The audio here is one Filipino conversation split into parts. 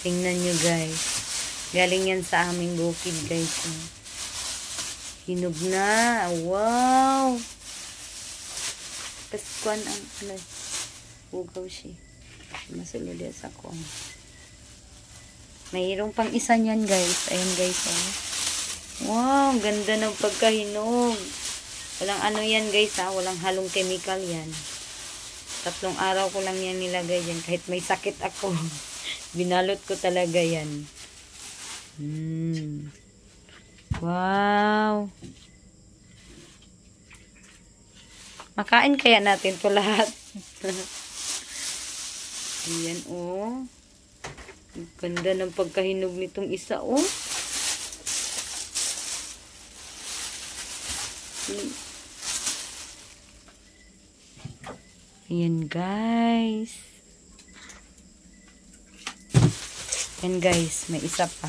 Tingnan nyo guys. Galing yan sa aming bukid guys. Hinog na. Wow! Paskuan ang ugaw siya. Masulod sa ko. Mayroong pang isa niyan guys. Ayan guys. Oh. Wow! Ganda ng pagkahinog. Walang ano yan guys ha. Walang halong chemical yan. 3 araw ko lang yan nilagay yan. Kahit may sakit ako. Binalot ko talaga yan. Wow! Makain kaya natin to lahat. Ayan oh. Ganda ng pagkahinog nitong isa oh. Ayan guys. Ayan guys, may isa pa.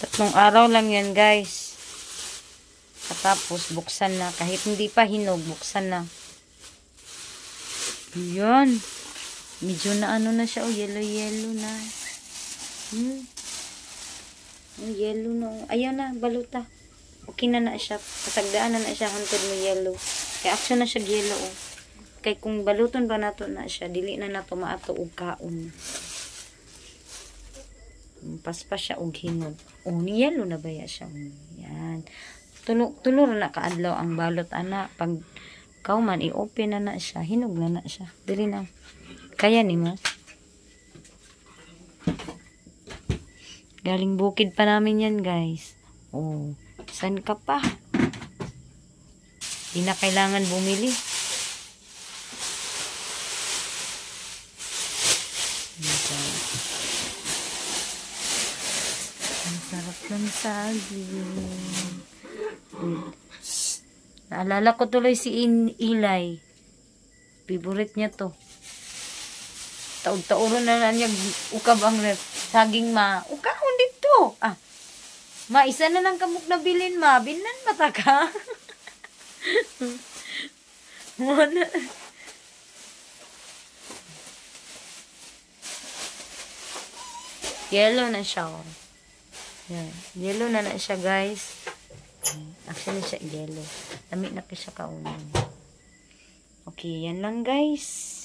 Tatlong araw lang yan guys. Katapos buksan na. Kahit hindi pa hinog, buksan na. Ayan. Medyo na ano na siya. Oh, yellow na. Oh, yellow na. Ayaw na, baluta. Okay na siya. Kasagdaan na siya. Hantod mo yellow. Kaya action na siya yellow. Oh. Kaya kung baluton ba nato na siya, dili na nato maato og kaon. Paspas siya og hinog. Oh, ni yellow na ba siya? Yan. Tulor na kaadlaw ang balot ana. Pag kauman i-open na siya, hinog na siya. Dili na. Kaya ni mo. Galing bukid pa namin yan, guys. Oh, saan ka pa? Di na kailangan bumili. Ang sarap ng saging. Naalala ko tuloy si Ilay. Favorite niya to. Taog-tauro na niya ukab ang saging ma. Ukaon dito. Ma, isa na lang kamuk na bilin ma. Binan mata ka. Mana? Yellow na siya. Oh. Yan. Yellow na siya guys. Actually siya yellow. Lamig na siya kaunan. Okay, yan lang guys.